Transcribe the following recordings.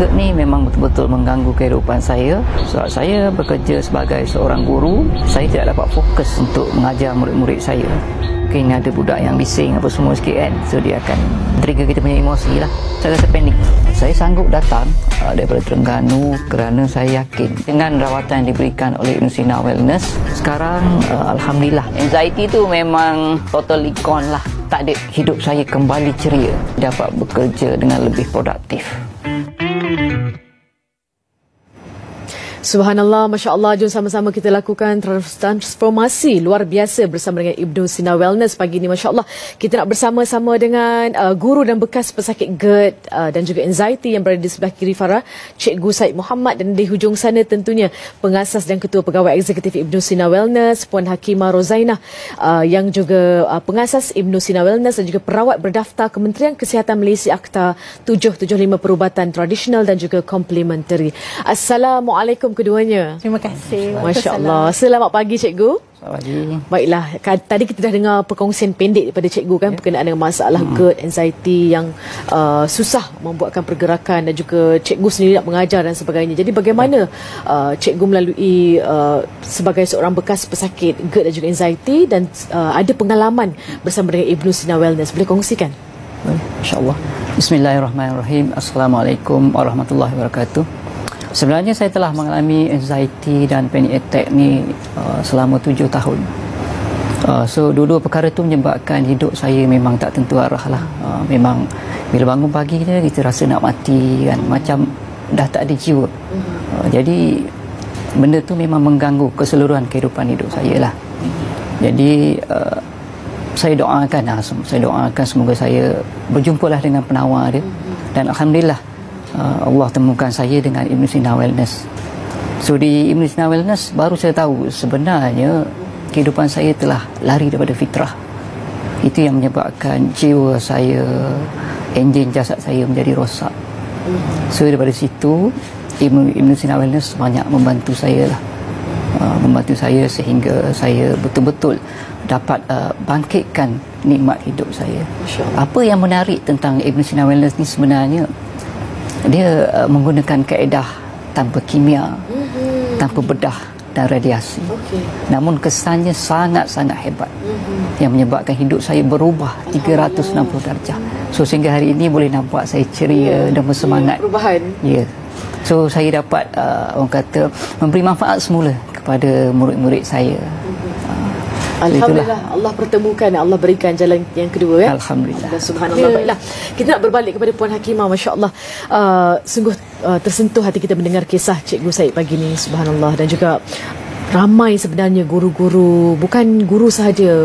GERD ni memang betul-betul mengganggu kehidupan saya. Sebab saya bekerja sebagai seorang guru, saya tidak dapat fokus untuk mengajar murid-murid saya. Mungkin ada budak yang bising apa semua sikit kan, so dia akan trigger kita punya emosi lah. Saya rasa panik. Saya sanggup datang daripada Terengganu kerana saya yakin dengan rawatan yang diberikan oleh Ibn Sina Wellness sekarang, Alhamdulillah, anxiety tu memang totally gone lah. Tak ada, hidup saya kembali ceria, dapat bekerja dengan lebih produktif. Subhanallah, Masya Allah, jom sama-sama kita lakukan transformasi luar biasa bersama dengan Ibn Sina Wellness pagi ini. Masya Allah, kita nak bersama-sama dengan guru dan bekas pesakit GERD dan juga anxiety yang berada di sebelah kiri Farah, Cikgu Syed Muhammad, dan di hujung sana tentunya pengasas dan ketua pegawai eksekutif Ibn Sina Wellness, Puan Hakimah Rozainah, yang juga pengasas Ibn Sina Wellness dan juga perawat berdaftar Kementerian Kesihatan Malaysia Akta 775 perubatan tradisional dan juga komplementari. Assalamualaikum keduanya. Terima kasih. Masya Allah. Selamat pagi Cikgu. Selamat pagi. Baiklah, tadi kita dah dengar perkongsian pendek daripada Cikgu kan, berkenaan dengan masalah GERD, anxiety yang susah membuatkan pergerakan dan juga Cikgu sendiri nak mengajar dan sebagainya. Jadi bagaimana Cikgu melalui sebagai seorang bekas pesakit GERD dan juga anxiety dan ada pengalaman bersama dengan Ibn Sina Wellness, boleh kongsikan? InsyaAllah. Bismillahirrahmanirrahim. Assalamualaikum warahmatullahi wabarakatuh. Sebenarnya saya telah mengalami anxiety dan panic attack ni selama 7 tahun. So dua-dua perkara tu menyebabkan hidup saya memang tak tentu arah lah. Memang bila bangun pagi kita rasa nak mati kan, macam dah tak ada jiwa. Jadi benda tu memang mengganggu keseluruhan kehidupan hidup saya lah. Jadi saya doakan semoga saya berjumpalah dengan penawar dia, dan Alhamdulillah Allah temukan saya dengan Ibn Sina Wellness. So di Ibn Sina Wellness baru saya tahu sebenarnya kehidupan saya telah lari daripada fitrah. Itu yang menyebabkan jiwa saya, enjin jasad saya menjadi rosak. So daripada situ Ibn Sina Wellness banyak membantu saya lah. Membantu saya sehingga saya betul-betul dapat bangkitkan nikmat hidup saya. Apa yang menarik tentang Ibn Sina Wellness ni sebenarnya, dia menggunakan kaedah tanpa kimia, tanpa bedah dan radiasi. Namun kesannya sangat-sangat hebat, yang menyebabkan hidup saya berubah 360 darjah. So sehingga hari ini boleh nampak saya ceria dan bersemangat. Perubahan. Ya. So saya dapat orang kata memberi manfaat semula kepada murid-murid saya. Alhamdulillah, Allah pertemukan, Allah berikan jalan yang kedua ya. Alhamdulillah. Dan subhanallah. Baiklah, kita nak berbalik kepada Puan Hakimah. Masya Allah, sungguh tersentuh hati kita mendengar kisah Cikgu Syed pagi ni. Subhanallah. Dan juga ramai sebenarnya guru-guru, bukan guru sahaja,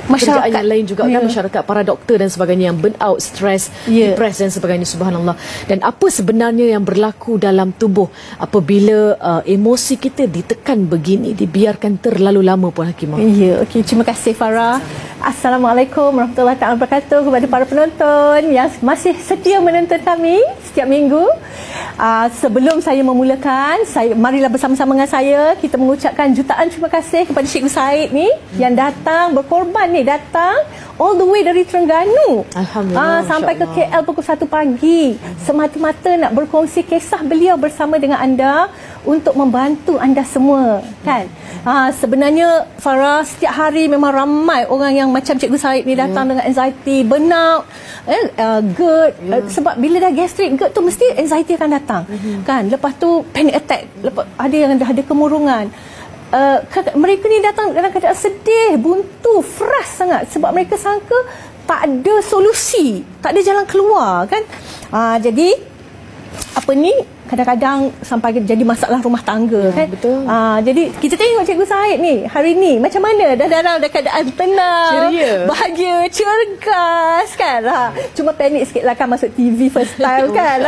masyarakat yang lain juga kan, masyarakat, para doktor dan sebagainya yang burn out, stres, depress dan sebagainya. Subhanallah. Dan apa sebenarnya yang berlaku dalam tubuh apabila emosi kita ditekan begini, dibiarkan terlalu lama, Puan Hakimah? Ya, okey, terima kasih Farah. Assalamualaikum warahmatullahi wabarakatuh kepada para penonton yang masih setia menonton kami setiap minggu. Sebelum saya memulakan, marilah bersama-sama dengan saya kita mengucapkan jutaan terima kasih kepada Cikgu Syed ni yang datang berkorban ni, datang all the way dari Terengganu sampai ke KL pukul 1 pagi semata-mata nak berkongsi kisah beliau bersama dengan anda untuk membantu anda semua kan. Sebenarnya Farah, setiap hari memang ramai orang yang macam Cikgu Syed ni datang dengan anxiety, burnout, GERD, sebab bila dah gastrik GERD tu mesti anxiety akan datang kan. Lepas tu panic attack, ada yang dah ada kemurungan. Mereka ni datang dalam keadaan sedih, buntu, frust sangat sebab mereka sangka tak ada solusi, tak ada jalan keluar kan. Jadi apa ni, kadang-kadang sampai jadi masalah rumah tangga kan. Betul. Jadi kita tengok Cikgu Syed ni hari ni macam mana, dah dalam keadaan tenang, ceria, bahagia, cergas kan. Cuma panik sikit lah kan masuk TV first time kan.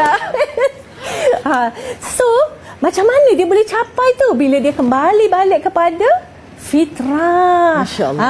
So macam mana dia boleh capai tu bila dia kembali balik kepada fitrah.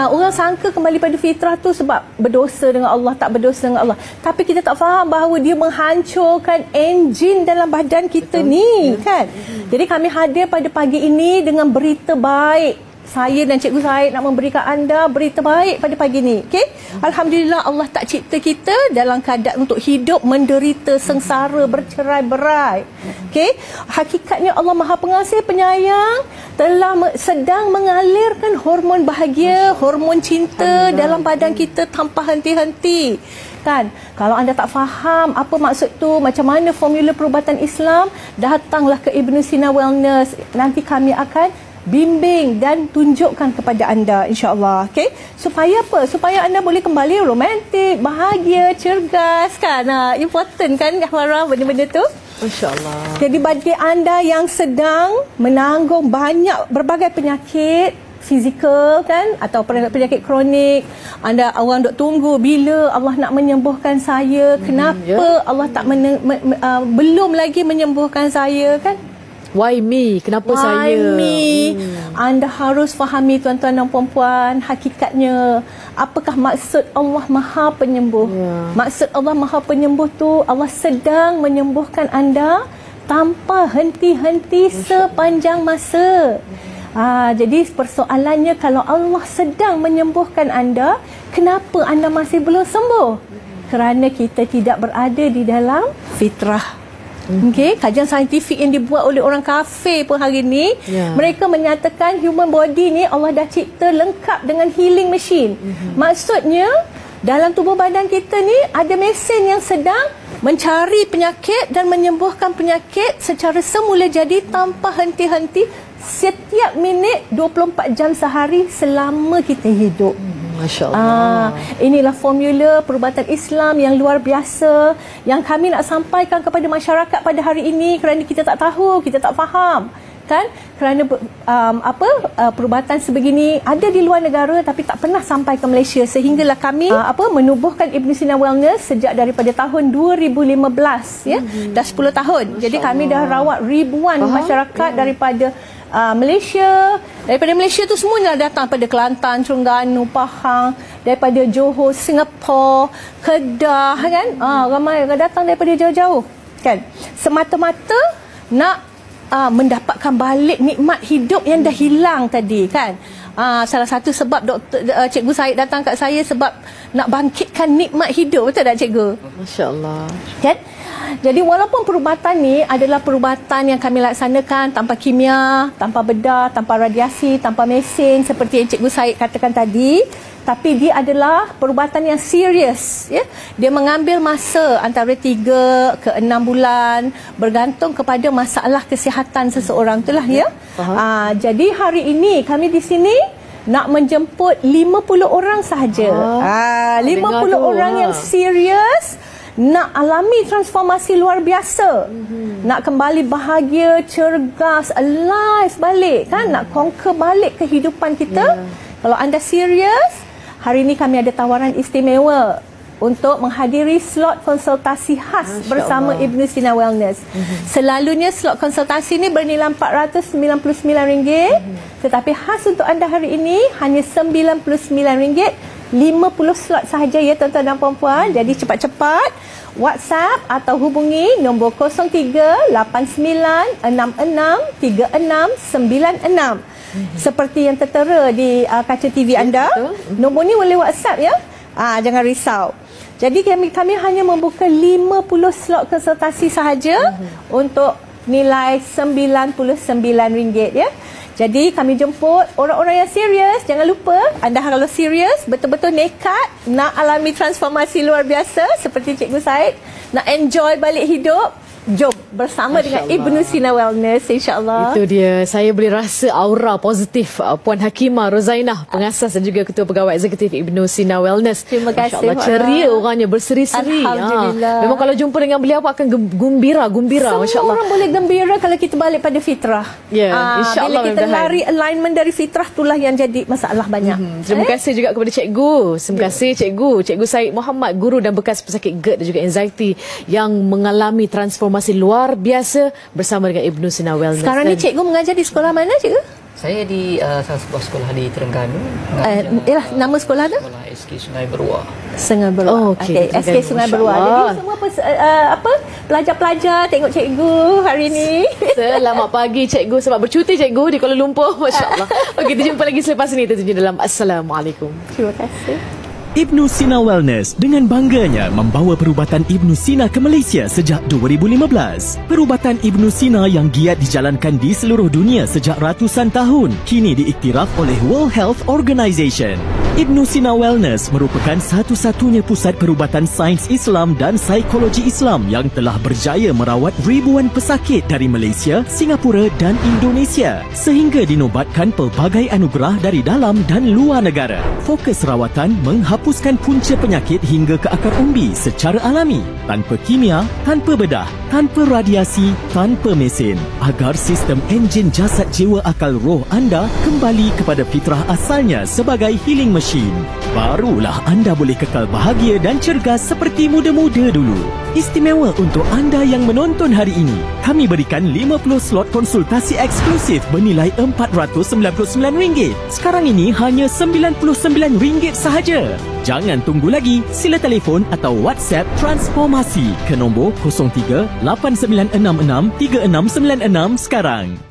Orang sangka kembali pada fitrah tu sebab berdosa dengan Allah, tak berdosa dengan Allah. Tapi kita tak faham bahawa dia menghancurkan enjin dalam badan kita ni kan. Jadi kami hadir pada pagi ini dengan berita baik saya dan Cikgu Said nak memberikan anda berita baik pada pagi ni. Okey? Alhamdulillah Allah tak cipta kita dalam keadaan untuk hidup menderita, sengsara, bercerai-berai. Okey? Hakikatnya Allah Maha Pengasih Penyayang telah sedang mengalirkan hormon bahagia, hormon cinta dalam badan kita tanpa henti-henti. Kan? Kalau anda tak faham apa maksud tu, macam mana formula perubatan Islam, datanglah ke Ibnu Sina Wellness. Nanti kami akan bimbing dan tunjukkan kepada anda, insya-Allah. Okey? Supaya apa? Supaya anda boleh kembali romantik, bahagia, cergas, kan? Important kan Farah benda-benda tu? Masya-Allah. Jadi bagi anda yang sedang menanggung berbagai penyakit fizikal, kan, atau penyakit kronik, anda orang duk tunggu bila Allah nak menyembuhkan saya, kenapa Allah tak belum lagi menyembuhkan saya, kan? Why me? Kenapa Why saya? me? Anda harus fahami, tuan-tuan dan puan-puan, hakikatnya apakah maksud Allah Maha Penyembuh. Maksud Allah Maha Penyembuh tu, Allah sedang menyembuhkan anda tanpa henti-henti sepanjang masa. Jadi persoalannya, kalau Allah sedang menyembuhkan anda, kenapa anda masih belum sembuh? Kerana kita tidak berada di dalam fitrah. Okey, kajian saintifik yang dibuat oleh orang kafir pun hari ni, mereka menyatakan human body ni Allah dah cipta lengkap dengan healing machine. Maksudnya dalam tubuh badan kita ni ada mesin yang sedang mencari penyakit dan menyembuhkan penyakit secara semula jadi tanpa henti-henti setiap minit 24 jam sehari selama kita hidup. Masya-Allah. Inilah formula perubatan Islam yang luar biasa yang kami nak sampaikan kepada masyarakat pada hari ini, kerana kita tak tahu, kita tak faham, kan? Kerana perubatan sebegini ada di luar negara tapi tak pernah sampai ke Malaysia, sehinggalah kami menubuhkan Ibnu Sina Wellness sejak daripada tahun 2015, ya. Dah 10 tahun. Jadi kami dah rawat ribuan masyarakat daripada Malaysia. Daripada Malaysia tu semuanya datang pada Kelantan, Terengganu, Pahang, daripada Johor, Singapura, Kedah, kan? Ramai datang daripada jauh-jauh, kan? Semata-mata nak mendapatkan balik nikmat hidup yang dah hilang tadi, kan? Salah satu sebab Cikgu Said datang kat saya sebab nak bangkitkan nikmat hidup, betul tak Cikgu? Masya-Allah. Kan? Jadi walaupun perubatan ni adalah perubatan yang kami laksanakan tanpa kimia, tanpa bedah, tanpa radiasi, tanpa mesin seperti yang Cikgu Said katakan tadi, tapi dia adalah perubatan yang serius, ya. Dia mengambil masa antara 3 ke 6 bulan bergantung kepada masalah kesihatan seseorang, itulah, ya. Jadi hari ini kami di sini nak menjemput 50 orang sahaja. 50 orang yang serius nak alami transformasi luar biasa, nak kembali bahagia, cergas, alive balik, kan? Nak conquer balik kehidupan kita. Kalau anda serius, hari ini kami ada tawaran istimewa untuk menghadiri slot konsultasi khas bersama Ibnu Sina Wellness. Selalunya slot konsultasi ini bernilai RM499, tetapi khas untuk anda hari ini hanya RM99. 50 slot sahaja, ya tuan-tuan dan puan-puan. Jadi cepat-cepat WhatsApp atau hubungi nombor 0389663696 seperti yang tertera di kaca TV anda. Nombor ni boleh WhatsApp, ya. Jangan risau. Jadi kami hanya membuka 50 slot konsultasi sahaja untuk nilai RM99, ya. Jadi kami jemput orang-orang yang serius. Jangan lupa, anda kalau serius, betul-betul nekat nak alami transformasi luar biasa seperti Cikgu Said, nak enjoy balik hidup, jom bersama dengan Ibnu Sina Wellness, insya-Allah. Itu dia. Saya boleh rasa aura positif Puan Hakimah Rozainah, pengasas dan juga ketua pegawai eksekutif Ibnu Sina Wellness. Terima kasih. Masya-Allah, ceria orangnya, berseri-seri. Alhamdulillah. Memang kalau jumpa dengan beliau akan gembira. Semua orang boleh gembira kalau kita balik pada fitrah. Insya-Allah. Bila kita lari alignment dari fitrah, itulah yang jadi masalah banyak. Terima kasih juga kepada cikgu. Terima kasih Cikgu Said Muhammad, guru dan bekas pesakit GERD dan juga anxiety yang mengalami transformasi luar biasa bersama dengan Ibnu Sina Wellness. Sekarang ni cikgu mengajar di sekolah mana, cikgu? Saya di salah sebuah sekolah di Terengganu. Nama sekolah tu? Sekolah SK Sungai Beruah. Sungai Beruah. Oh, okey. SK Sungai Beruah. Jadi semua pelajar-pelajar tengok cikgu hari ini. Selamat pagi cikgu, selamat bercuti cikgu di Kuala Lumpur. Masya-Allah. Okey, kita jumpa lagi selepas ini tentunya dalam Assalamualaikum. Terima kasih. Ibnu Sina Wellness dengan bangganya membawa perubatan Ibnu Sina ke Malaysia sejak 2015. Perubatan Ibnu Sina yang giat dijalankan di seluruh dunia sejak ratusan tahun kini diiktiraf oleh World Health Organization. Ibnu Sina Wellness merupakan satu-satunya pusat perubatan sains Islam dan psikologi Islam yang telah berjaya merawat ribuan pesakit dari Malaysia, Singapura dan Indonesia sehingga dinobatkan pelbagai anugerah dari dalam dan luar negara. Fokus rawatan menghapuskan punca penyakit hingga ke akar umbi secara alami, tanpa kimia, tanpa bedah, tanpa radiasi, tanpa mesin, agar sistem enjin jasad jiwa akal roh anda kembali kepada fitrah asalnya sebagai healing machine. Barulah anda boleh kekal bahagia dan cergas seperti muda-muda dulu. Istimewa untuk anda yang menonton hari ini, kami berikan 50 slot konsultasi eksklusif bernilai RM499. Sekarang ini hanya RM99 sahaja. Jangan tunggu lagi, sila telefon atau WhatsApp Transformasi ke nombor 03 8966 3696 sekarang.